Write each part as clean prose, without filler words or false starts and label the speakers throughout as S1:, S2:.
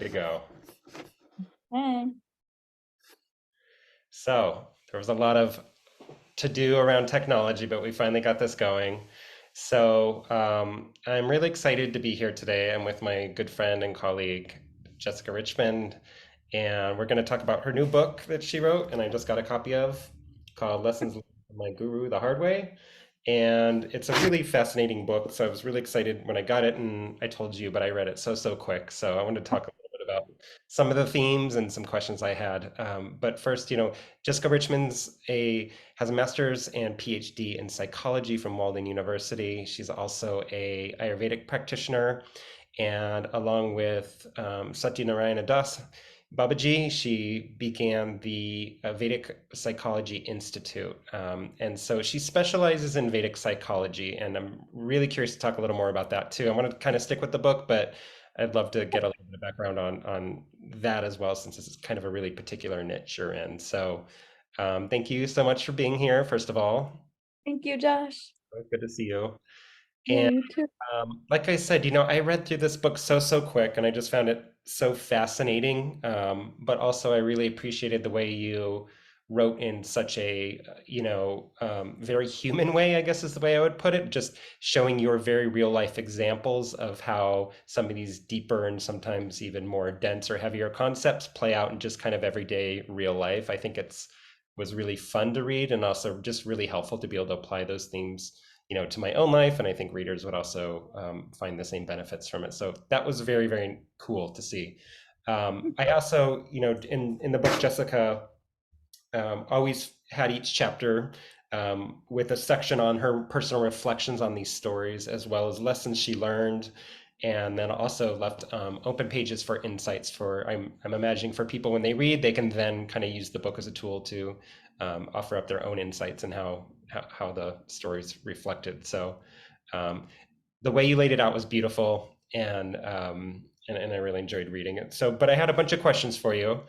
S1: To go.
S2: Hey.
S1: So there was a lot of to do around technology, but we finally got this going. I'm really excited to be here today. I'm with my good friend and colleague, Jessica Richmond, and we're going to talk about her new book that she wrote, and I just got a copy of, called Lessons Learned from My Guru the Hard Way. And it's a really fascinating book. So I was really excited when I got it, and I told you, but I read it so quick. So I want to talk a little bit about some of the themes and some questions I had. But first, Jessica Richmond's a has a master's and PhD in psychology from Walden University. She's also a Ayurvedic practitioner, and along with Satyanarayana Das Babaji, she began the Vedic Psychology Institute. And so she specializes in Vedic psychology, and I'm really curious to talk a little more about that too. I want to kind of stick with the book, but I'd love to get a little bit of background on that as well, since this is kind of a really particular niche you're in. Thank you so much for being here, first of all.
S2: Thank you, Josh.
S1: Good to see you.
S2: Yeah, you too.
S1: Like I said, I read through this book so quick, and I just found it so fascinating. But also, I really appreciated the way you wrote in such a, very human way, I guess is the way I would put it, just showing your very real life examples of how some of these deeper and sometimes even more dense or heavier concepts play out in just kind of everyday real life. I think it's was really fun to read and also just really helpful to be able to apply those themes to my own life, and I think readers would also find the same benefits from it. So that was very cool to see. I also, in the book, Jessica always had each chapter with a section on her personal reflections on these stories, as well as lessons she learned, and then also left open pages for insights for, I'm imagining for people when they read, they can then kind of use the book as a tool to offer up their own insights and how the stories reflected. So the way you laid it out was beautiful, and I really enjoyed reading it. So, but I had a bunch of questions for you.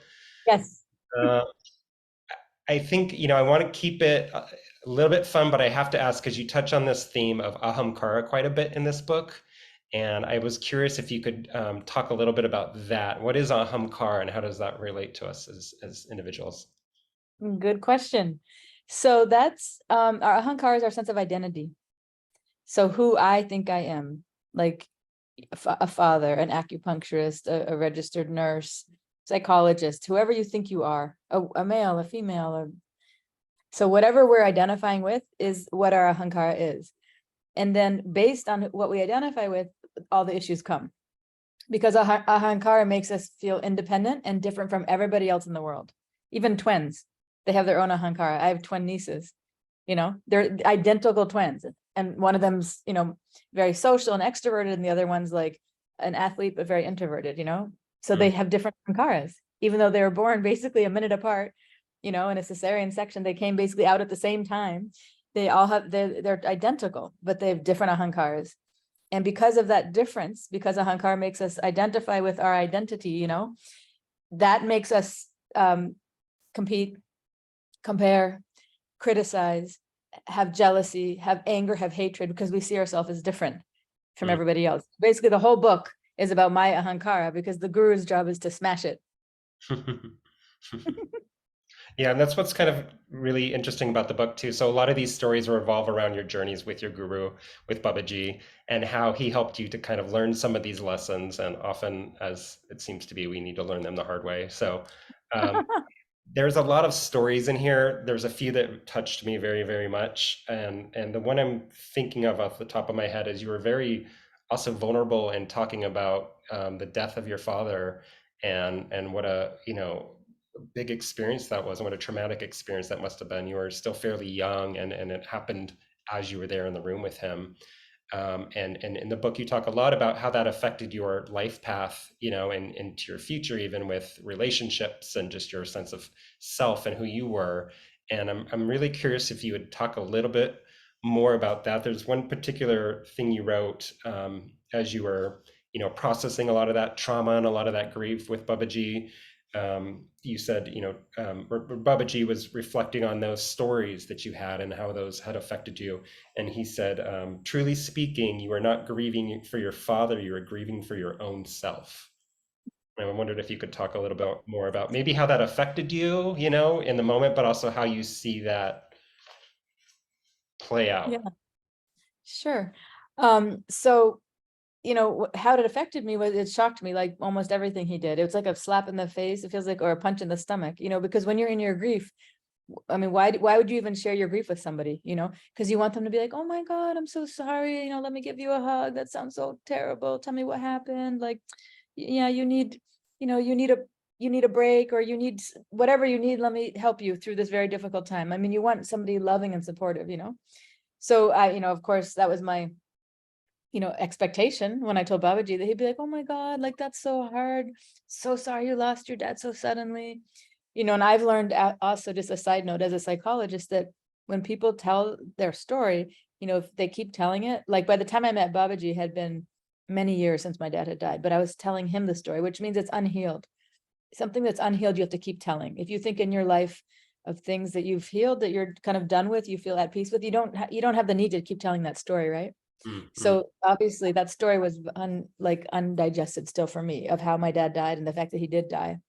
S2: Yes.
S1: Uh, I think, I want to keep it a little bit fun, but I have to ask because you touch on this theme of ahamkara quite a bit in this book. And I was curious if you could talk a little bit about that. What is ahamkara and how does that relate to us as individuals?
S2: Good question. So that's our ahankara is our sense of identity. So who I think I am, like a father, an acupuncturist, a registered nurse, psychologist, whoever you think you are, a male, a female, or so whatever we're identifying with is what our ahankara is. And then based on what we identify with, all the issues come. Because ahankara makes us feel independent and different from everybody else in the world. Even twins, they have their own ahankara. I have twin nieces, they're identical twins. And one of them's, very social and extroverted, and the other one's like an athlete, but very introverted. So they
S1: Mm,
S2: have different ahankaras, even though they were born basically a minute apart, in a cesarean section. They came basically out at the same time. They all have, they're identical, but they have different ahankaras. And because of that difference, because ahankara makes us identify with our identity, that makes us compete, compare, criticize, have jealousy, have anger, have hatred, because we see ourselves as different from
S1: mm.
S2: everybody else. Basically, the whole book is about my ahankara because the guru's job is to smash it.
S1: Yeah, and that's what's kind of really interesting about the book too. So a lot of these stories revolve around your journeys with your guru, with Babaji, and how he helped you to kind of learn some of these lessons. And often, as it seems to be, we need to learn them the hard way. So um, there's a lot of stories in here. There's a few that touched me very much, and the one I'm thinking of off the top of my head is you were very also vulnerable in talking about the death of your father, and what a big experience that was, and what a traumatic experience that must have been. You were still fairly young, and it happened as you were there in the room with him. And in the book, you talk a lot about how that affected your life path, and into your future, even with relationships and just your sense of self and who you were. And I'm really curious if you would talk a little bit more about that. There's one particular thing you wrote as you were, processing a lot of that trauma and a lot of that grief with Babaji. You said, Babaji was reflecting on those stories that you had and how those had affected you. And he said, truly speaking, you are not grieving for your father, you are grieving for your own self. I wondered if you could talk a little bit more about maybe how that affected you, in the moment, but also how you see that play out.
S2: Yeah, sure. So how it affected me was it shocked me, like almost everything he did. It was like a slap in the face, it feels like, or a punch in the stomach, because when you're in your grief, I mean, why would you even share your grief with somebody, Because you want them to be like, oh my God, I'm so sorry, let me give you a hug. That sounds so terrible. Tell me what happened. Like, yeah, you need a break, or you need whatever you need. Let me help you through this very difficult time. I mean, you want somebody loving and supportive. So of course, that was my expectation when I told Babaji that he'd be like, oh my God, like that's so hard. So sorry you lost your dad so suddenly. And I've learned also, just a side note, as a psychologist, that when people tell their story, if they keep telling it, like by the time I met Babaji, had been many years since my dad had died, but I was telling him the story, which means it's unhealed. Something that's unhealed, you have to keep telling. If you think in your life of things that you've healed, that you're kind of done with, you feel at peace with, you don't have the need to keep telling that story, right?
S1: Mm-hmm.
S2: So obviously that story was like undigested still for me, of how my dad died and the fact that he did die.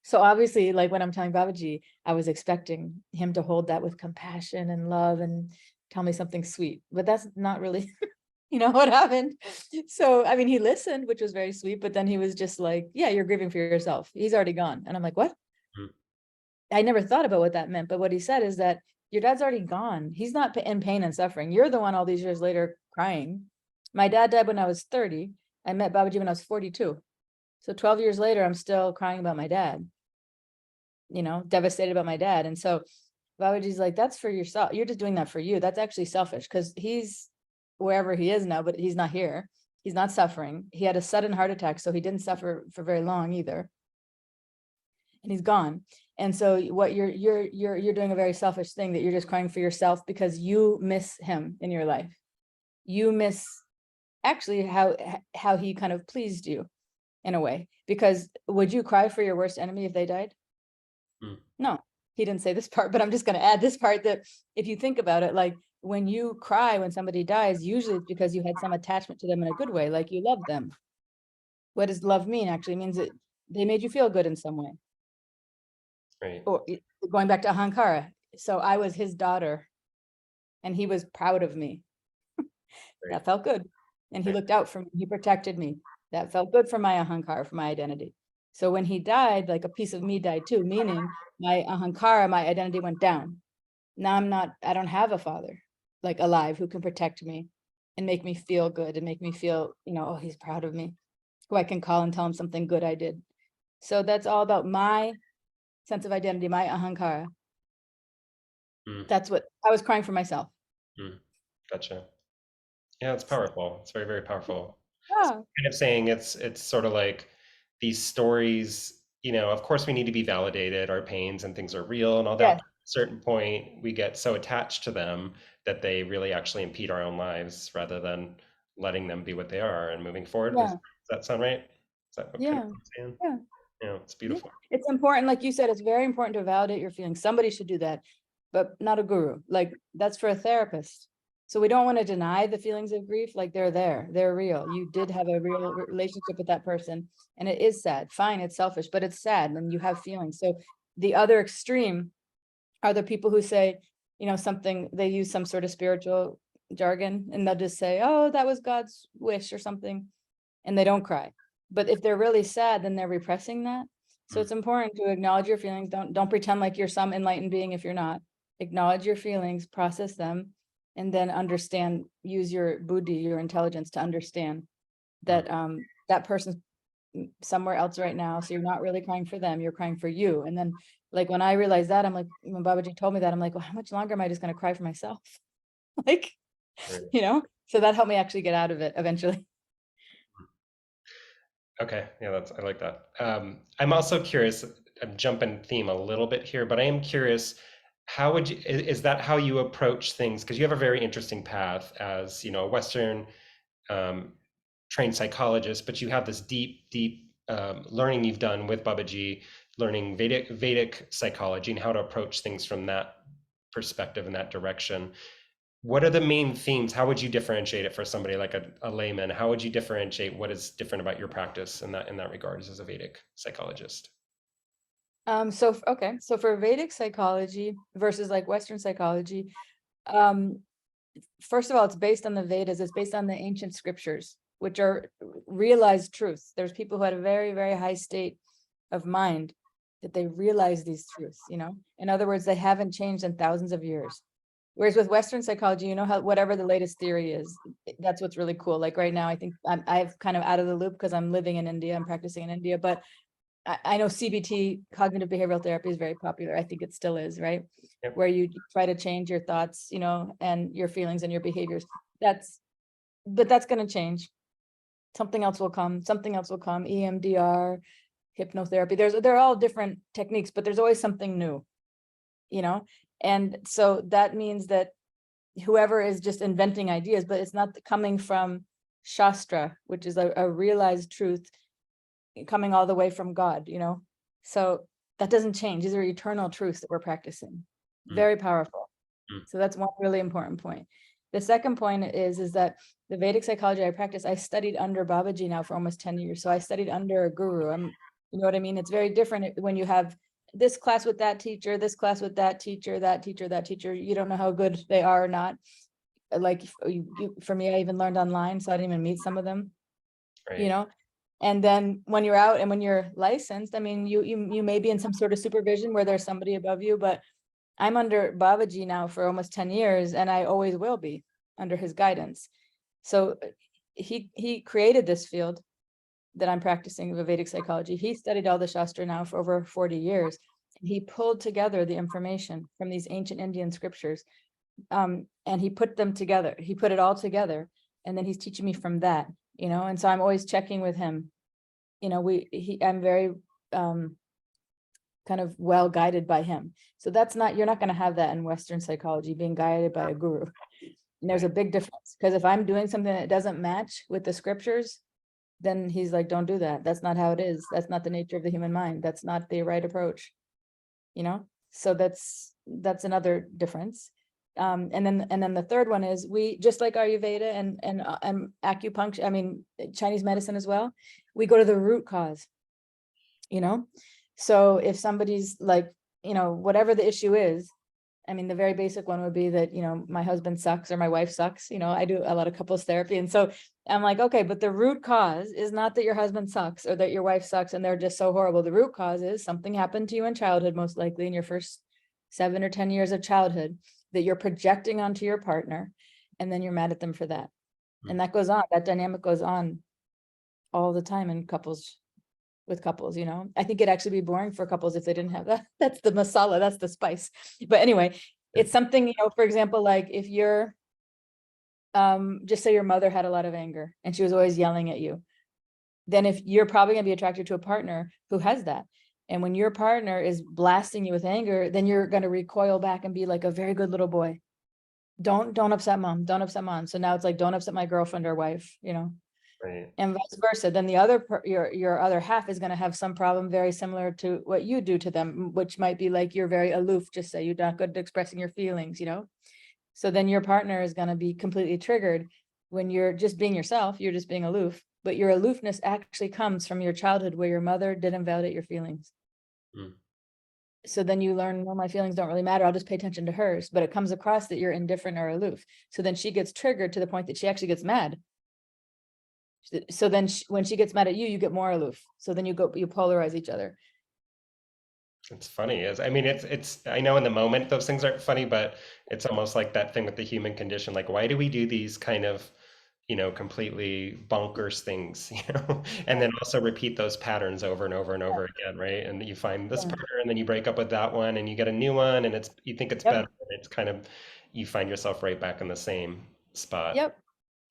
S2: So obviously, like when I'm telling Babaji, I was expecting him to hold that with compassion and love and tell me something sweet, but that's not really, what happened. So, I mean, he listened, which was very sweet, but then he was just like, yeah, you're grieving for yourself. He's already gone. And I'm like, what? I never thought about what that meant, but what he said is that your dad's already gone. He's not in pain and suffering. You're the one all these years later crying. My dad died when I was 30. I met Babaji when I was 42. So 12 years later, I'm still crying about my dad, devastated about my dad. And so Babaji's like, that's for yourself. You're just doing that for you. That's actually selfish, because he's wherever he is now, but he's not here. He's not suffering. He had a sudden heart attack, so he didn't suffer for very long either. And he's gone. And so what you're doing a very selfish thing, that you're just crying for yourself because you miss him in your life. You miss actually how he kind of pleased you in a way. Because would you cry for your worst enemy if they died?
S1: Mm-hmm.
S2: No, he didn't say this part, but I'm just going to add this part, that if you think about it, like when you cry when somebody dies, usually it's because you had some attachment to them in a good way, like you love them. What does love mean? Actually, it means that they made you feel good in some way.
S1: Right.
S2: Or going back to Ahankara. So I was his daughter and he was proud of me.
S1: Right.
S2: That felt good. And he
S1: Right.
S2: looked out for me. He protected me. That felt good for my Ahankara, for my identity. So when he died, like a piece of me died too, meaning my Ahankara, my identity went down. Now I don't have a father like alive who can protect me and make me feel good and make me feel, oh, he's proud of me, who I can call and tell him something good I did. So that's all about my sense of identity, my Ahankara.
S1: Mm-hmm.
S2: That's what I was crying for myself.
S1: Gotcha. Yeah, it's powerful. It's very, very powerful. So
S2: Yeah.
S1: kind of saying it's sort of like these stories, of course we need to be validated, our pains and things are real and all that,
S2: Yes.
S1: but at a certain point we get so attached to them that they really actually impede our own lives rather than letting them be what they are and moving forward. Does
S2: Yeah.
S1: that sound right? Is that what kind of
S2: Yeah.
S1: you're saying?
S2: Yeah.
S1: Yeah, it's
S2: Yeah.
S1: beautiful.
S2: It's important, like you said, it's very important to validate your feelings. Somebody should do that, but not a guru. Like that's for a therapist. So we don't want to deny the feelings of grief. Like they're there, they're real. You did have a real relationship with that person, and it is sad. Fine, it's selfish, but it's sad, and you have feelings. So the other extreme are the people who say, something, they use some sort of spiritual jargon, and they'll just say, oh, that was God's wish or something, and they don't cry. But if they're really sad, then they're repressing that. So
S1: Mm,
S2: it's important to acknowledge your feelings. Don't pretend like you're some enlightened being if you're not. Acknowledge your feelings, process them, and then understand, use your buddhi, your intelligence, to understand
S1: mm,
S2: that that person's somewhere else right now. So you're not really crying for them, you're crying for you. And then like when I realized that, I'm like, when Babaji told me that, I'm like, well, how much longer am I just going to cry for myself? Like,
S1: right.
S2: so that helped me actually get out of it eventually.
S1: Okay, yeah, I like that. I'm also curious. I'm jumping theme a little bit here, but I am curious. How would you? Is that how you approach things? Because you have a very interesting path as a Western um, trained psychologist, but you have this deep, deep learning you've done with Babaji, learning Vedic psychology and how to approach things from that perspective and that direction. what are the main themes? How would you differentiate it for somebody like a layman? How would you differentiate what is different about your practice in that regard as a Vedic psychologist?
S2: Okay, so for Vedic psychology versus like Western psychology, um, first of all, it's based on the Vedas, it's based on the ancient scriptures, which are realized truths. There's people who had a very, very high state of mind that they realize these truths, you know? In other words, they haven't changed in thousands of years. Whereas with Western psychology, you know, how whatever the latest theory is, that's what's really cool. Like right now, I think I've kind of out of the loop because I'm living in India, I'm practicing in India, but I know CBT, cognitive behavioral therapy, is very popular. I think it still is, right?
S1: Yep.
S2: Where you try to change your thoughts, you know, and your feelings and your behaviors. That's, but that's going to change. Something else will come. Something else will come. EMDR, hypnotherapy. They're all different techniques, but there's always something new, you know? And so that means that whoever is just inventing ideas, but it's not coming from Shastra, which is a realized truth coming all the way from God, you know? So that doesn't change. These are eternal truths that we're practicing.
S1: Mm,
S2: Very powerful.
S1: mm,
S2: So that's one really important point. The second point is that the Vedic psychology I practice, I studied under Babaji now for almost 10 years. So I studied under a guru. You know what I mean? It's very different when you have this class with that teacher, this class with that teacher, that teacher, that teacher. You don't know how good they are or not. Like for me, I even learned online, so I didn't even meet some of them, you
S1: right.
S2: know? And then when you're out and when you're licensed, I mean, you may be in some sort of supervision where there's somebody above you, but I'm under Babaji now for almost 10 years, and I always will be under his guidance. So he created this field that I'm practicing of Vedic psychology. He studied all the Shastra now for over 40 years. And he pulled together the information from these ancient Indian scriptures, and he put them together. He put it all together, and then he's teaching me from that, you know. And so I'm always checking with him. You know, I'm very kind of well guided by him. So that's not, you're not going to have that in Western psychology, being guided by a guru. And there's
S1: Right.
S2: a big difference, because if I'm doing something that doesn't match with the scriptures, then he's like, don't do that. That's not how it is. That's not the nature of the human mind. That's not the right approach, you know? So that's another difference. And then the third one is, we just like Ayurveda and acupuncture, I mean, Chinese medicine as well, we go to the root cause, you know? So if somebody's like, you know, whatever the issue is, I mean, the very basic one would be that, you know, my husband sucks or my wife sucks. You know, I do a lot of couples therapy. And so I'm like, okay, but the root cause is not that your husband sucks or that your wife sucks and they're just so horrible. The root cause is something happened to you in childhood, most likely in your first 7 or 10 years of childhood, that you're projecting onto your partner. And then you're mad at them for that.
S1: Mm.
S2: And that goes on, that dynamic goes on all the time in couples, with couples, you know. I think it'd actually be boring for couples if they didn't have that. That's the masala, that's the spice. But anyway, it's something, you know, for example, like if you're just say your mother had a lot of anger and she was always yelling at you, then if you're probably going to be attracted to a partner who has that. And when your partner is blasting you with anger, then you're going to recoil back and be like a very good little boy. Don't upset mom, don't upset mom. So now it's like, don't upset my girlfriend or wife, you know,
S1: Right.
S2: and vice versa. Then the other your other half is going to have some problem very similar to what you do to them, which might be like you're very aloof, just say you're not good at expressing your feelings, you know. So then your partner is going to be completely triggered when you're just being yourself, you're just being aloof, but your aloofness actually comes from your childhood where your mother didn't validate your feelings.
S1: Mm.
S2: So then you learn, well, my feelings don't really matter, I'll just pay attention to hers. But it comes across that you're indifferent or aloof. So then she gets triggered to the point that she actually gets mad. So then when she gets mad at you, you get more aloof. So then you polarize each other.
S1: It's funny. I mean, I know in the moment those things aren't funny, but it's almost like that thing with the human condition. Like, why do we do these kind of, completely bonkers things, and then also repeat those patterns over and over and over again, right? And you find this
S2: Yeah.
S1: partner and then you break up with that one and you get a new one and you think it's better.
S2: Yep.
S1: And it's kind of, you find yourself right back in the same spot.
S2: Yep.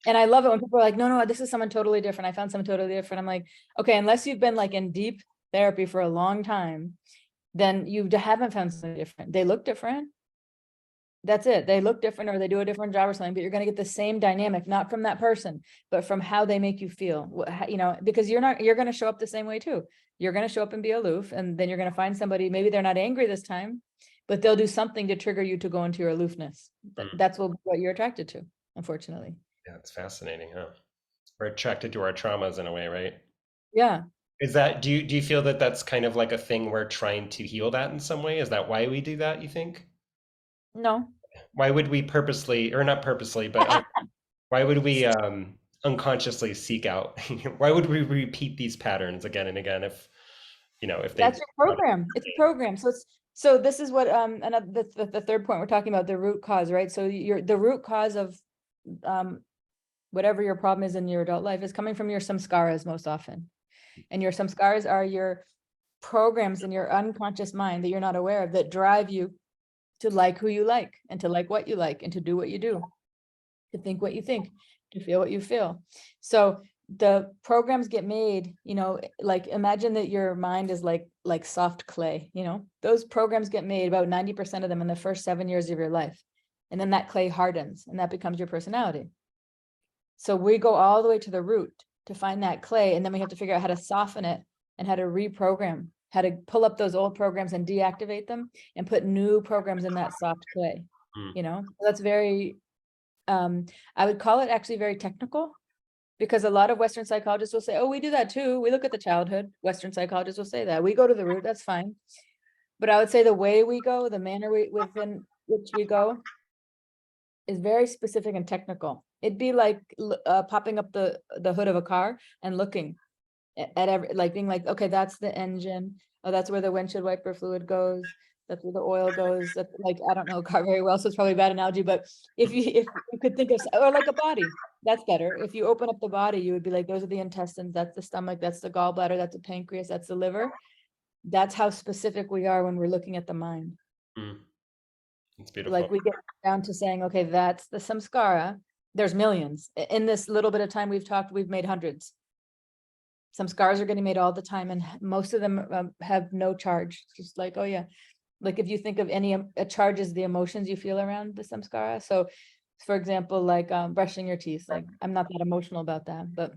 S2: And I love it when people are like, no, this is someone totally different. I found someone totally different. I'm like, okay, unless you've been like in deep therapy for a long time, then you haven't found something different. They look different. That's it. They look different or they do a different job or something, but you're going to get the same dynamic, not from that person, but from how they make you feel, you know, because you're going to show up the same way too. You're going to show up and be aloof, and then you're going to find somebody, maybe they're not angry this time, but they'll do something to trigger you to go into your aloofness.
S1: Mm.
S2: That's what you're attracted to, unfortunately.
S1: Yeah, it's fascinating, huh? We're attracted to our traumas in a way, right?
S2: Yeah.
S1: Is that, do you feel that that's kind of like a thing we're trying to heal that in some way? Is that why we do that, you think?
S2: No.
S1: Why would we purposely, or not purposely, but why would we unconsciously seek out, why would we repeat these patterns again and again if, if they
S2: That's your program. It's a program. So this is what another the third point we're talking about, the root cause, right? So the root cause of um whatever your problem is in your adult life is coming from your samskaras most often. And your samskaras are your programs in your unconscious mind that you're not aware of that drive you to like who you like and to like what you like and to do what you do, to think what you think, to feel what you feel. So the programs get made, like imagine that your mind is like soft clay, those programs get made about 90% of them in the first 7 years of your life. And then that clay hardens and that becomes your personality. So we go all the way to the root to find that clay, and then we have to figure out how to soften it and how to reprogram, how to pull up those old programs and deactivate them and put new programs in that soft clay.
S1: Mm,
S2: That's very I would call it actually very technical, because a lot of Western psychologists will say, oh, we do that too. We look at the childhood. Western psychologists will say that. We go to the root, that's fine. But I would say the way we go, the manner within which we go is very specific and technical. It'd be like popping up the hood of a car and looking at every, like being like, okay, that's the engine. Oh, that's where the windshield wiper fluid goes. That's where the oil goes. That's like, I don't know a car very well, so it's probably a bad analogy, but if you could think of, or like a body, that's better. If you open up the body, you would be like, those are the intestines, that's the stomach, that's the gallbladder, that's the pancreas, that's the liver. That's how specific we are when we're looking at the mind.
S1: mm. It's beautiful.
S2: Like we get down to saying, okay, that's the samskara. There's millions. In this little bit of time we've talked, we've made hundreds. Samskaras are getting made all the time, and most of them have no charge. Just like, oh yeah, like if you think of any charges, the emotions you feel around the samskara. So for example, like brushing your teeth, like I'm not that emotional about that, but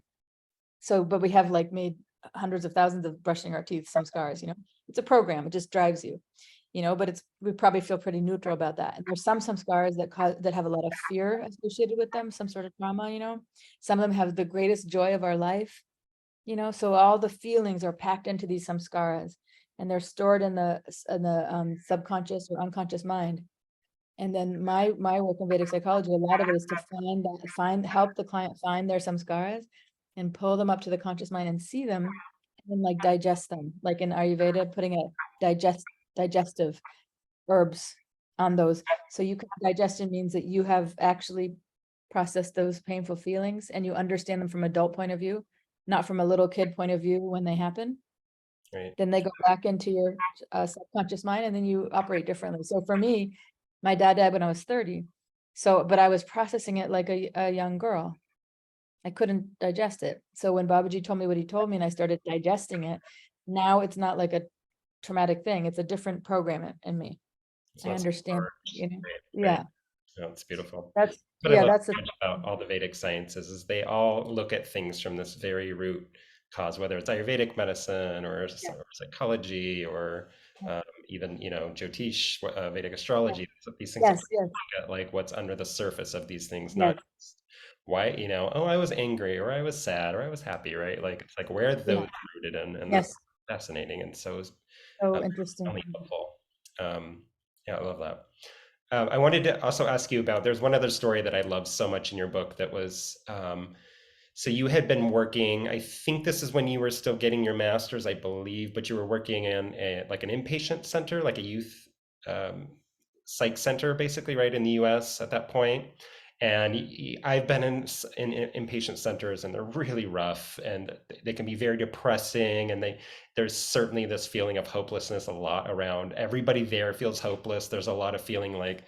S2: we have like made hundreds of thousands of brushing our teeth samskaras, it's a program, it just drives you, but we probably feel pretty neutral about that. And there's some samskaras that have a lot of fear associated with them, some sort of trauma, some of them have the greatest joy of our life, so all the feelings are packed into these samskaras, and they're stored in the subconscious or unconscious mind. And then my work in Vedic psychology, a lot of it is to help the client find their samskaras and pull them up to the conscious mind and see them, and then like digest them, like in Ayurveda, putting a digestive herbs on those. So you can digestion means that you have actually processed those painful feelings and you understand them from adult point of view, not from a little kid point of view when they happen.
S1: Right.
S2: Then they go back into your subconscious mind, and then you operate differently. So for me, my dad died when I was 30. So, but I was processing it like a young girl. I couldn't digest it. So when Babaji told me what he told me and I started digesting it, now it's not like a traumatic thing. It's a different program in me.
S1: So
S2: I
S1: that's
S2: understand,
S1: right, right.
S2: yeah,
S1: No, it's beautiful.
S2: that's,
S1: What I love
S2: that's the,
S1: about all the Vedic sciences is they all look at things from this very root cause, whether it's Ayurvedic medicine or,
S2: yeah,
S1: or psychology or
S2: yeah,
S1: even, Jyotish, Vedic astrology. These things all
S2: yes, yes,
S1: look at like what's under the surface of these things, not
S2: yes,
S1: just why, oh, I was angry or I was sad or I was happy, right? Like it's like where are
S2: yeah,
S1: those rooted in? And that's
S2: yes,
S1: fascinating and so
S2: so
S1: um,
S2: interesting.
S1: only helpful. Um, yeah, I love that. I wanted to also ask you about, there's one other story that I love so much in your book that was, so you had been working, I think this is when you were still getting your master's, I believe, but you were working in like an inpatient center, like a youth um, psych center, basically, right, in the US at that point. And I've been in inpatient centers and they're really rough and they can be very depressing. And there's certainly this feeling of hopelessness a lot around. Everybody there feels hopeless. There's a lot of feeling like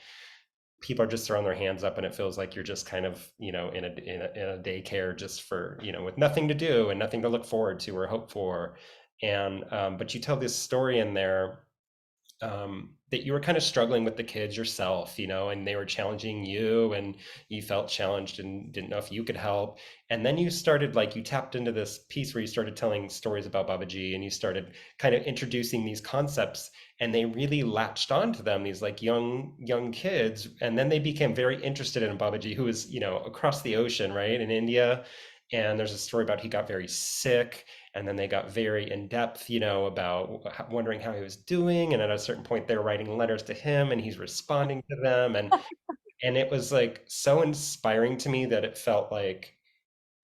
S1: people are just throwing their hands up and it feels like you're just kind of, in a daycare just for, with nothing to do and nothing to look forward to or hope for. And, but you tell this story in there that you were kind of struggling with the kids yourself, and they were challenging you, and you felt challenged and didn't know if you could help. And then you started, like, you tapped into this piece where you started telling stories about Babaji, and you started kind of introducing these concepts, and they really latched onto them, these like young kids, and then they became very interested in Babaji, who is, across the ocean, right, in India. And there's a story about he got very sick, and then they got very in depth, about wondering how he was doing. And at a certain point, they're writing letters to him, and he's responding to them. And it was like so inspiring to me that it felt like,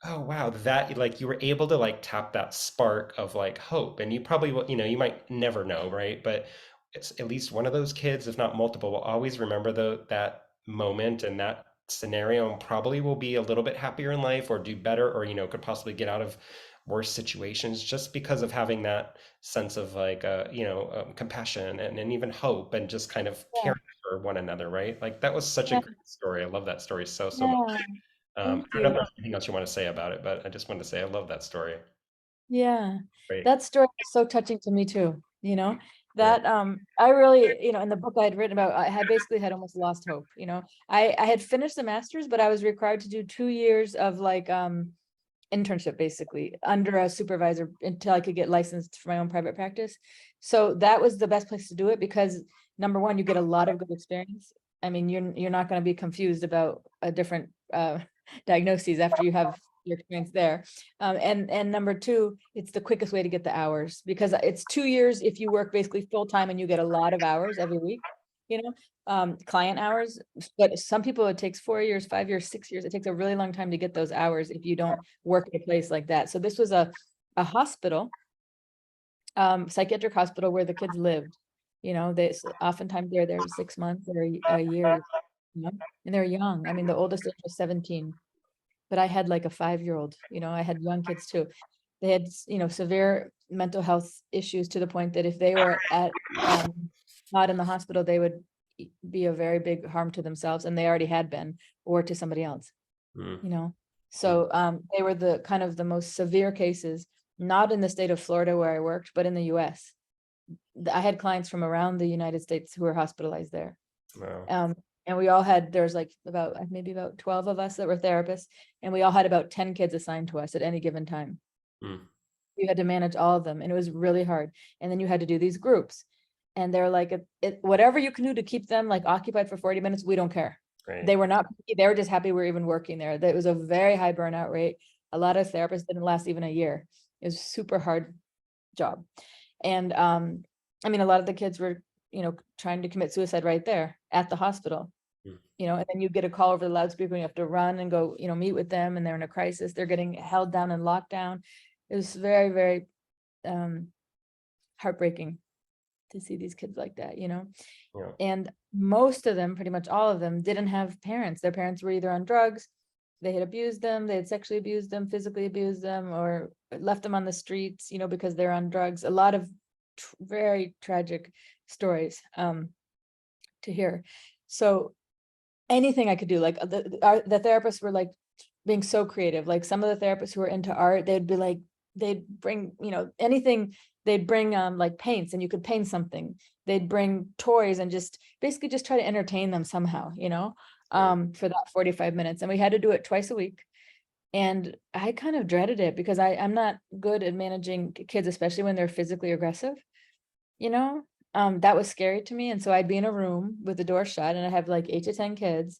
S1: oh wow, that, like, you were able to like tap that spark of like hope. And you probably will, you might never know, right? But it's at least one of those kids, if not multiple, will always remember that moment and that scenario, and probably will be a little bit happier in life, or do better, or could possibly get out of worse situations, just because of having that sense of like compassion, and even hope, and just kind of
S2: Yeah,
S1: caring for one another, right? Like, that was such a
S2: yeah,
S1: great story. I love that story so much.
S2: yeah.
S1: I
S2: Thank
S1: don't know if
S2: you.
S1: there's anything else you want to say about it, but I just wanted to say I love that story.
S2: Yeah,
S1: Great.
S2: that story is so touching to me too,
S1: Yeah.
S2: that I really, in the book I had written about, I had basically had almost lost hope, I had finished the master's, but I was required to do 2 years of like internship basically under a supervisor until I could get licensed for my own private practice. So that was the best place to do it because number one, you get a lot of good experience. I mean, you're not going to be confused about a different diagnoses after you have your experience there. And number two, it's the quickest way to get the hours because it's 2 years if you work basically full time and you get a lot of hours every week, client hours. But some people, it takes 4 years, 5 years, 6 years. It takes a really long time to get those hours if you don't work at a place like that. So this was a hospital, psychiatric hospital where the kids lived. They oftentimes they're there 6 months or a year, and they're young. I mean, the oldest age was 17, but I had like a 5-year-old. I had young kids too. They had, severe mental health issues to the point that if they were um, not in the hospital, they would be a very big harm to themselves, and they already had been, or to somebody else
S1: Mm,
S2: you know.
S1: mm,
S2: So they were the kind of the most severe cases, not in the state of Florida where I worked, but in the US. I had clients from around the United States who were hospitalized there.
S1: wow.
S2: Um, and we all had, there's like about maybe about 12 of us that were therapists, and we all had about 10 kids assigned to us at any given time.
S1: Mm,
S2: You had to manage all of them, and it was really hard. And then you had to do these groups, and they're like, whatever you can do to keep them like occupied for 40 minutes, we don't care.
S1: great.
S2: They were not, they were just happy we're even working there. That was a very high burnout rate. A lot of therapists didn't last even a year. It was a super hard job. And I mean, a lot of the kids were, trying to commit suicide right there at the hospital.
S1: Mm,
S2: And then you get a call over the loudspeaker and you have to run and go, meet with them, and they're in a crisis. They're getting held down and locked down. It was very, very um, heartbreaking to see these kids like that.
S1: yeah.
S2: And most of them, pretty much all of them, didn't have parents. Their parents were either on drugs, they had abused them, they had sexually abused them, physically abused them, or left them on the streets, because they're on drugs. A lot of very tragic stories to hear. So anything I could do, like the therapists were like being so creative. Like some of the therapists who were into art, they'd be like, they'd bring, anything. They'd bring like paints, and you could paint something. They'd bring toys and just basically just try to entertain them somehow,
S1: Great.
S2: for that 45 minutes. And we had to do it twice a week. And I kind of dreaded it because I'm not good at managing kids, especially when they're physically aggressive, you know. That was scary to me. And so I'd be in a room with the door shut, and I have like 8 to 10 kids,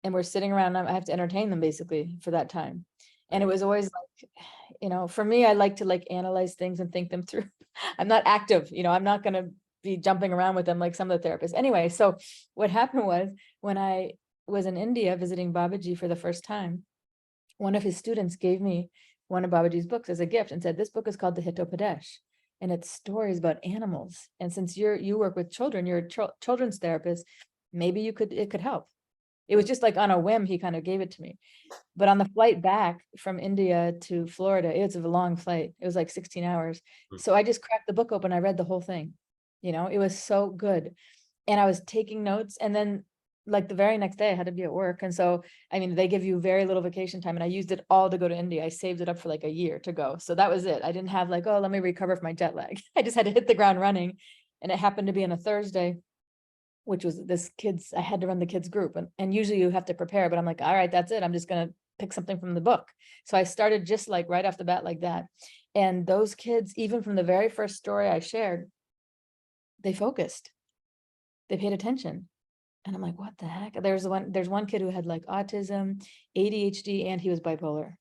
S2: and we're sitting around, and I have to entertain them basically for that time. And it
S1: Right.
S2: was always like, for me, I like to like analyze things and think them through. I'm not active, I'm not going to be jumping around with them like some of the therapists. Anyway, so what happened was when I was in India visiting Babaji for the first time, one of his students gave me one of Babaji's books as a gift and said, this book is called the Hitopadesh, and it's stories about animals. And since you work with children, you're a children's therapist, maybe it could help. It was just like on a whim, he kind of gave it to me. But on the flight back from India to Florida, it was a long flight. It was like 16 hours.
S1: Mm,
S2: So I just cracked the book open. I read the whole thing. It was so good. And I was taking notes. And then like the very next day I had to be at work. And so, I mean, they give you very little vacation time, and I used it all to go to India. I saved it up for like a year to go. So that was it. I didn't have like, oh, let me recover from my jet lag. I just had to hit the ground running. And it happened to be on a Thursday, which was I had to run the kids group, and usually you have to prepare, but I'm like, all right, that's it. I'm just going to pick something from the book. So I started just like right off the bat like that. And those kids, even from the very first story I shared, they focused, they paid attention. And I'm like, what the heck? There's one kid who had like autism, ADHD, and he was bipolar.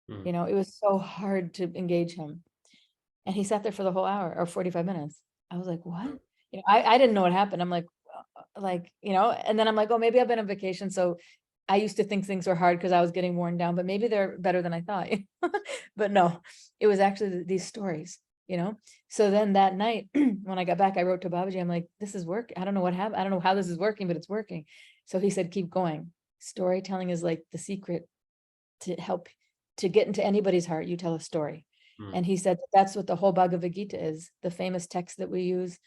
S1: Mm.
S2: It was so hard to engage him. And he sat there for the whole hour or 45 minutes. I was like, what? I didn't know what happened. I'm like, and then I'm like, oh, maybe I've been on vacation. So I used to think things were hard because I was getting worn down, but maybe they're better than I thought. But no, it was actually these stories. So then that night, when I got back, I wrote to Babaji. I'm like, this is work. I don't know what happened. I don't know how this is working, but it's working. So he said, keep going. Storytelling is like the secret to help to get into anybody's heart. You tell a story.
S1: Mm.
S2: And he said that's what the whole Bhagavad Gita is, the famous text that we use,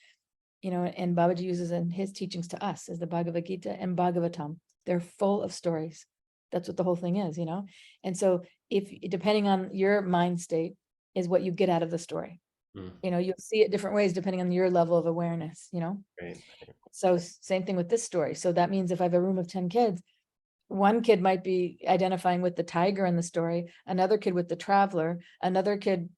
S2: and Babaji uses in his teachings to us is the Bhagavad Gita and Bhagavatam. They're full of stories. That's what the whole thing is. And so if depending on your mind state is what you get out of the story.
S1: Mm.
S2: You'll see it different ways depending on your level of awareness.
S1: Right.
S2: So same thing with this story. So that means if I have a room of 10 kids, one kid might be identifying with the tiger in the story, another kid with the traveler, another kid,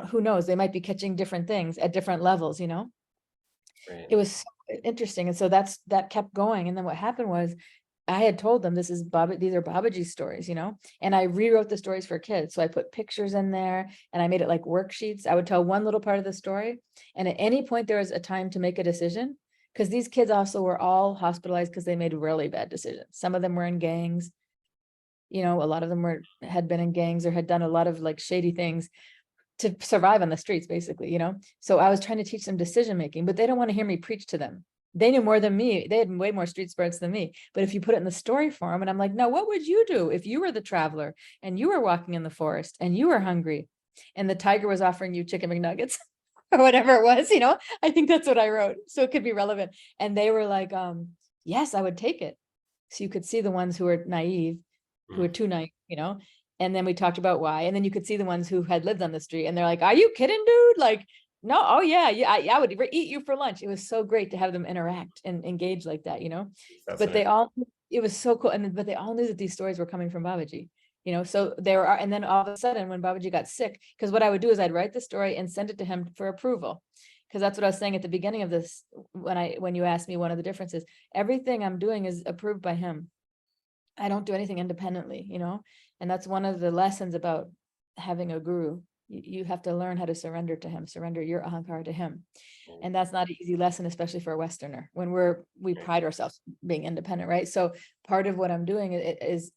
S2: who knows, they might be catching different things at different levels.
S1: Right.
S2: It was so interesting. And so that kept going. And then what happened was I had told them these are Babaji's stories, and I rewrote the stories for kids. So I put pictures in there and I made it like worksheets. I would tell one little part of the story. And at any point there was a time to make a decision, because these kids also were all hospitalized because they made really bad decisions. Some of them were in gangs. A lot of them had been in gangs or had done a lot of like shady things to survive on the streets, basically. So I was trying to teach them decision making, but they don't want to hear me preach to them. They knew more than me. They had way more street smarts than me. But if you put it in the story form, and I'm like, no, what would you do if you were the traveler and you were walking in the forest and you were hungry and the tiger was offering you chicken McNuggets or whatever it was, I think that's what I wrote. So it could be relevant. And they were like, yes, I would take it. So you could see the ones who were naive, who were too naive, and then we talked about why. And then you could see the ones who had lived on the street and they're like, are you kidding, dude? Like, no, oh yeah, I would eat you for lunch. It was so great to have them interact and engage like that, but it was so cool. But they all knew that these stories were coming from Babaji, so they were, and then all of a sudden when Babaji got sick, because what I would do is I'd write the story and send it to him for approval. Because that's what I was saying at the beginning of this, when you asked me one of the differences, everything I'm doing is approved by him. I don't do anything independently, and that's one of the lessons about having a guru. You have to learn how to surrender to him, surrender your ahankara to him. And that's not an easy lesson, especially for a Westerner, when we pride ourselves being independent, right? So part of what I'm doing is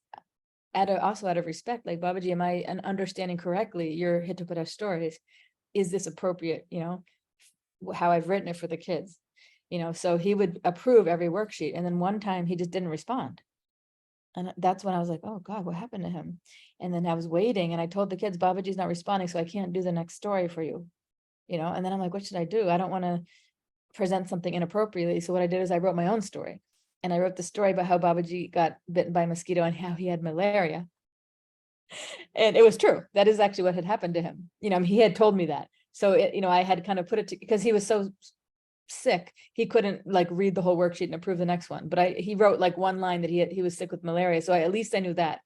S2: also out of respect, like, Babaji, am I understanding correctly your Hitopada stories? Is this appropriate, how I've written it for the kids? So he would approve every worksheet. And then one time he just didn't respond. And that's when I was like, oh God, what happened to him? And then I was waiting and I told the kids, Babaji's not responding, so I can't do the next story for you. And then I'm like, what should I do? I don't want to present something inappropriately. So what I did is I wrote my own story. And I wrote the story about how Babaji got bitten by a mosquito and how he had malaria. And it was true. That is actually what had happened to him. He had told me that. So I had kind of put it because he was so sick, he couldn't like read the whole worksheet and approve the next one. But he wrote like one line that he was sick with malaria. So at least I knew that.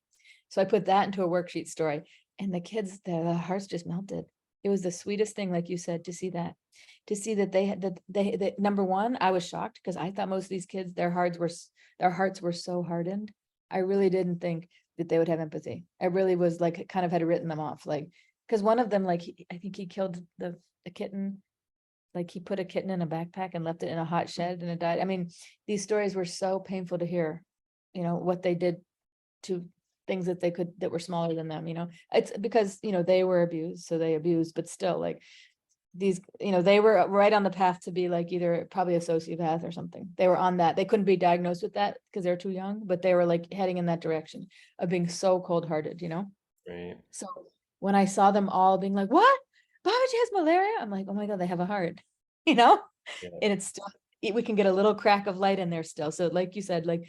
S2: So I put that into a worksheet story, and the kids, their hearts just melted. It was the sweetest thing, like you said, to see that they had that number one, I was shocked because I thought most of these kids, their hearts were so hardened. I really didn't think that they would have empathy. I really was like, kind of had written them off, like, because one of them, like, I think he killed the kitten. Like, he put a kitten in a backpack and left it in a hot shed and it died. I mean, these stories were so painful to hear, what they did to things that were smaller than them, it's because, they were abused, so they abused, but still, like, these, they were right on the path to be like either probably a sociopath or something. They were on that. They couldn't be diagnosed with that because they're too young, but they were like heading in that direction of being so cold-hearted,
S1: Right.
S2: So when I saw them all being like, what? Babaji has malaria? I'm like, oh my God, they have a heart,
S1: Yeah.
S2: and it's still, we can get a little crack of light in there still. So like you said, like,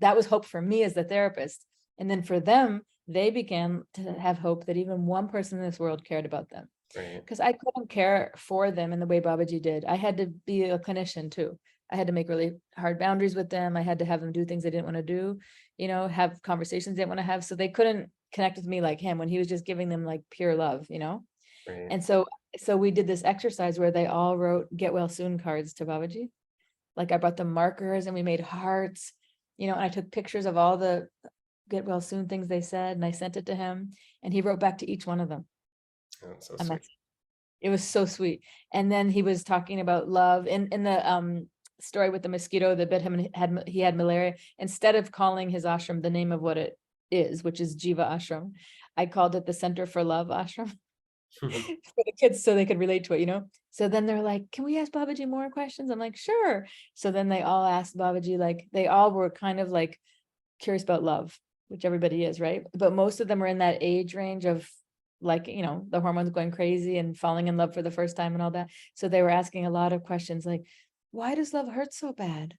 S2: that was hope for me as the therapist. And then for them, they began to have hope that even one person in this world cared about them.
S1: Right.
S2: because I couldn't care for them in the way Babaji did. I had to be a clinician too. I had to make really hard boundaries with them. I had to have them do things they didn't want to do, have conversations they didn't want to have. So they couldn't connect with me like him when he was just giving them like pure love.
S1: Right.
S2: And so we did this exercise where they all wrote get well soon cards to Babaji. Like I brought them markers and we made hearts, and I took pictures of all the get well soon things they said and I sent it to him and he wrote back to each one of them.
S1: Oh, that's so
S2: And
S1: sweet.
S2: it was so sweet. And then he was talking about love in the story with the mosquito that bit him and he had malaria. Instead of calling his ashram the name of what it is, which is Jiva Ashram, I called it the Center for Love Ashram for the kids so they could relate to it. So then they're like, can we ask Babaji more questions? I'm like, sure. So then they all asked Babaji, like they all were kind of like curious about love, which everybody is, right? But most of them are in that age range of like, the hormones going crazy and falling in love for the first time and all that. So they were asking a lot of questions like, why does love hurt so bad?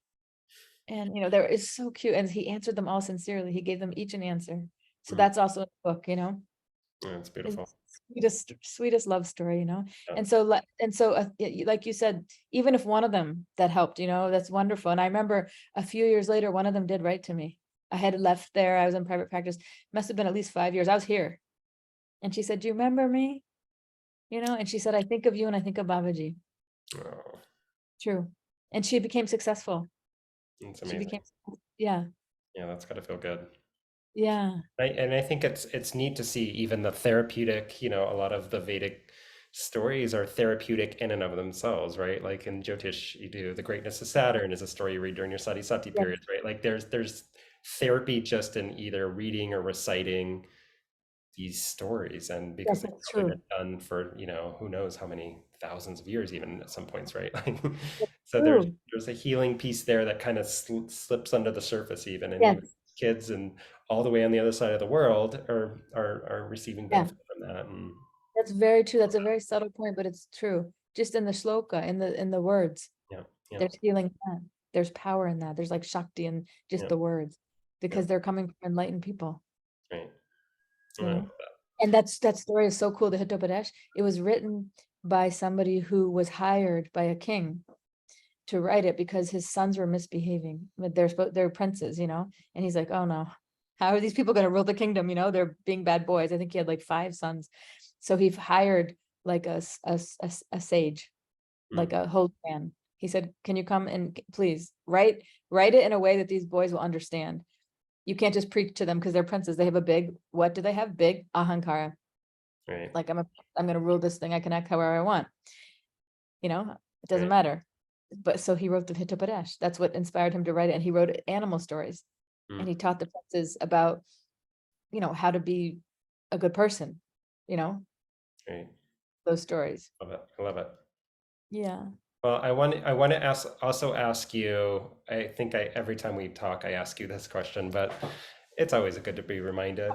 S2: And there is so cute. And he answered them all sincerely. He gave them each an answer. So
S1: Mm.
S2: that's also a book,
S1: Yeah, it's
S2: it's
S1: beautiful.
S2: sweetest love story.
S1: Yeah.
S2: And so like you said, even if one of them that helped, that's wonderful. And I remember a few years later, one of them did write to me. I had left there. I was in private practice. Must have been at least 5 years. I was here. And she said, do you remember me? And she said, I think of you and I think of Babaji.
S1: Oh,
S2: True. And she became successful.
S1: it's
S2: She
S1: amazing.
S2: became, yeah,
S1: Yeah, that's gotta feel good.
S2: yeah,
S1: And I think it's neat to see even the therapeutic, a lot of the Vedic stories are therapeutic in and of themselves, right? Like in Jyotish, you do the greatness of Saturn is a story you read during your sati
S2: yeah,
S1: periods, right? Like there's therapy just in either reading or reciting these stories, and because
S2: yes,
S1: they've
S2: that's
S1: probably
S2: true.
S1: been done for who knows how many thousands of years even at some points, right? Like
S2: That's
S1: so
S2: true.
S1: there's a healing piece there that kind of slips under the surface even, and even
S2: Yes,
S1: kids and all the way on the other side of the world are receiving
S2: yeah,
S1: benefit from that. And
S2: that's very true. That's a very subtle point, but it's true. Just in the shloka, in the words,
S1: yeah, yeah,
S2: there's healing in that. There's power in that. There's like Shakti in just
S1: yeah,
S2: the words
S1: yeah,
S2: because they're coming from enlightened people,
S1: right.
S2: you
S1: I love
S2: know. And that story is so cool, the Hitopadesh. It was written by somebody who was hired by a king to write it because his sons were misbehaving. But they're princes. And he's like, oh no, how are these people going to rule the kingdom? They're being bad boys. I think he had like 5 sons. So he hired like a sage,
S1: that.
S2: like a holy man. He said, can you come and please write it in a way that these boys will understand. You can't just preach to them because they're princes. They have what do they have? Big ahankara.
S1: Right.
S2: Like I'm going to rule this thing. I can act however I want. It doesn't
S1: Right.
S2: matter. But so he wrote the Hitopadesh. That's what inspired him to write it. And he wrote animal stories.
S1: Mm.
S2: And he taught the princes about, how to be a good person, you know,
S1: Right.
S2: those stories.
S1: Love it. I love it.
S2: Yeah.
S1: Well, I want to ask you. I think every time we talk, I ask you this question, but it's always good to be reminded.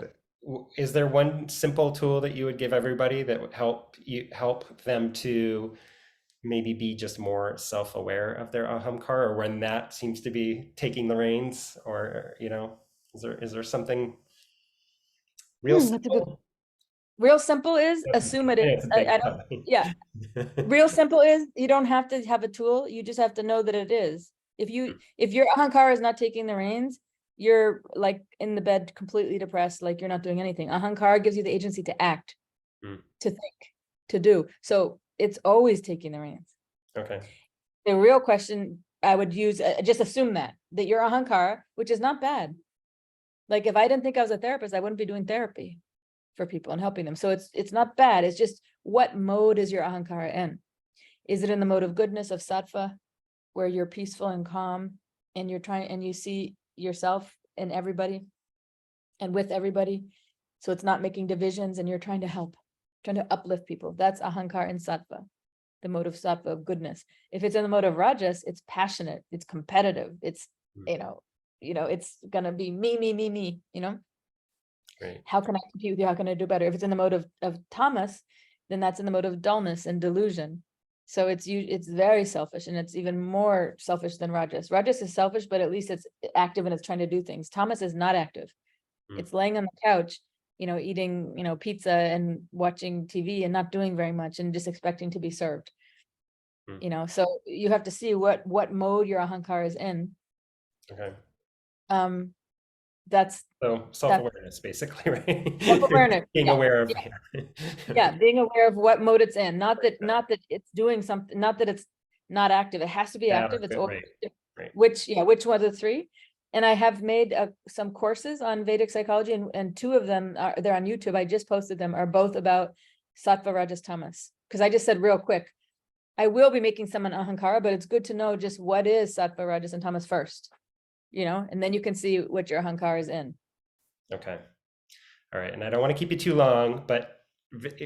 S1: Is there one simple tool that you would give everybody that would help them to maybe be just more self-aware of their ahamkar, or when that seems to be taking the reins, or is there something real
S2: That's a good.
S1: simple?
S2: Real simple is assume it
S1: I know
S2: is.
S1: it's a big
S2: I don't. Yeah. Real simple is you don't have to have a tool. You just have to know that it is. If your ahankara is not taking the reins, you're like in the bed completely depressed, like you're not doing anything. Ahankara gives you the agency to act,
S1: Mm,
S2: to think, to do. So it's always taking the reins.
S1: okay.
S2: The real question I would use, just assume that your ahankara, which is not bad. Like if I didn't think I was a therapist, I wouldn't be doing therapy for people and helping them. So it's not bad. It's just what mode is your ahankara in? Is it in the mode of goodness, of sattva, where you're peaceful and calm and you're trying and you see yourself and everybody and with everybody? So it's not making divisions and you're trying to help, trying to uplift people. That's ahankara and sattva, the mode of sattva, of goodness. If it's in the mode of rajas, it's passionate, it's competitive, it's
S1: Mm,
S2: it's gonna be me.
S1: great.
S2: How can I compete with you? How can I do better? If it's in the mode of tamas, then that's in the mode of dullness and delusion. So it's very selfish, and it's even more selfish than rajas. Rajas is selfish, but at least it's active and it's trying to do things. Tamas is not active.
S1: Mm,
S2: It's laying on the couch eating, pizza and watching TV and not doing very much and just expecting to be served.
S1: Mm.
S2: So you have to see what mode your ahankara is in.
S1: Okay.
S2: Um, that's
S1: So
S2: that's
S1: self-awareness, basically, right?
S2: self-awareness.
S1: Being
S2: Yeah,
S1: aware of,
S2: yeah,
S1: yeah.
S2: yeah. Being aware of what mode it's in. Not that it's doing something. Not that it's not active. It has to be
S1: Bad or
S2: active. It's
S1: good,
S2: always
S1: right, right.
S2: which one of the three. And I have made some courses on Vedic psychology, and two of them they're on YouTube. I just posted them. Are both about sattva, rajas, tamas. Because I just said real quick, I will be making some on ahankara, but it's good to know just what is sattva, rajas, and tamas first. And then you can see what your ahankara is in.
S1: Okay. All right. And I don't want to keep you too long, but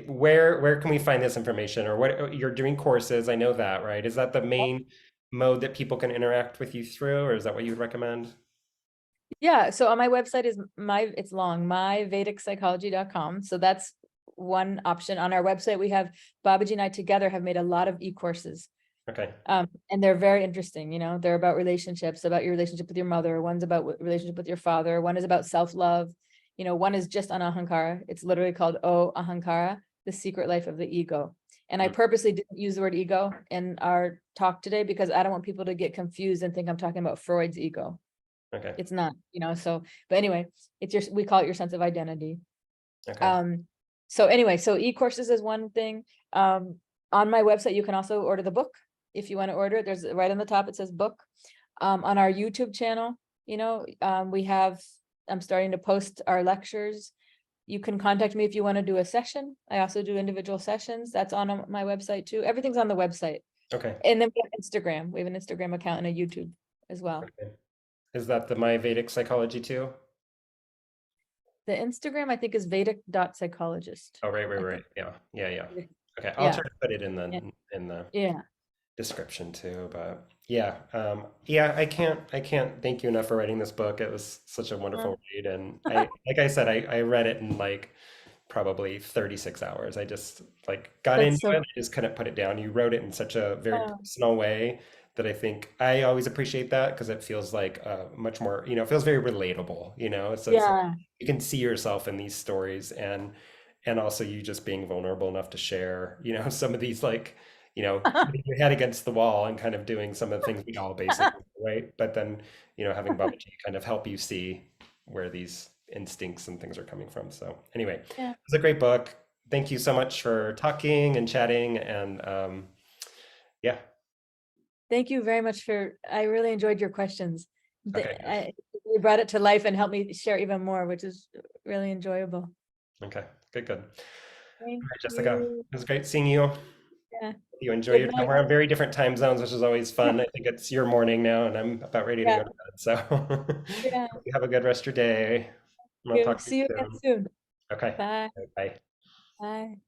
S1: where can we find this information, or what you're doing courses? I know that, right? Is that the main mode that people can interact with you through, or is that what you would recommend?
S2: Yeah, so on my website is it's long, myvedic psychology.com. So that's one option. On our website, we have Babaji and I together have made a lot of e-courses.
S1: Okay.
S2: And they're very interesting, they're about relationships, about your relationship with your mother. One's about relationship with your father. One is about self-love. One is just on ahankara. It's literally called Oh Ahankara, the secret life of the ego. And I
S1: Mm.
S2: purposely didn't use the word ego in our talk today because I don't want people to get confused and think I'm talking about Freud's ego.
S1: Okay.
S2: It's not, so, but anyway, we call it your sense of identity.
S1: Okay.
S2: So anyway, so e-courses is one thing. On my website, you can also order the book if you want to order it. There's right on the top, it says book. On our YouTube channel, I'm starting to post our lectures. You can contact me if you want to do a session. I also do individual sessions. That's on my website too. Everything's on the website.
S1: Okay.
S2: And then we have Instagram. We have an Instagram account and a YouTube as well.
S1: Okay. Is that the My Vedic Psychology too?
S2: The Instagram, I think, is Vedic.psychologist.
S1: Oh, right, right,
S2: I
S1: right.
S2: think.
S1: Yeah, yeah, yeah. Okay, I'll
S2: Yeah.
S1: try to put it
S2: Yeah.
S1: in the
S2: Yeah.
S1: description too. But yeah, yeah, I can't thank you enough for writing this book. It was such a
S2: Yeah.
S1: wonderful read, and like I said, I read it in like probably 36 hours. I just like got
S2: That's
S1: into
S2: so.
S1: it. I just couldn't put it down. You wrote it in such a very
S2: Oh,
S1: personal way that I think I always appreciate that because it feels like much more, it feels very relatable, so it's like
S2: yeah.
S1: you can see yourself in these stories, and also you just being vulnerable enough to share, some of these like, hitting your head against the wall and kind of doing some of the things we all basically do, right? But then, having Babaji kind of help you see where these instincts and things are coming from. So anyway,
S2: Yeah.
S1: it's a great book. Thank you so much for talking and chatting. And yeah,
S2: Thank you very much I really enjoyed your questions.
S1: okay,
S2: You brought it to life and helped me share even more, which is really enjoyable.
S1: okay, good, good. All
S2: Thank
S1: right, Jessica,
S2: you.
S1: it was great seeing you.
S2: Yeah.
S1: You enjoy
S2: Good
S1: your time.
S2: night.
S1: We're on very different time zones, which is always fun. I think it's your morning now, and I'm about ready to
S2: Yeah.
S1: go to bed. So
S2: Yeah.
S1: you have a good rest of your day. And I'll talk to you
S2: See you again
S1: soon.
S2: soon.
S1: Okay,
S2: Bye.
S1: bye.
S2: Bye.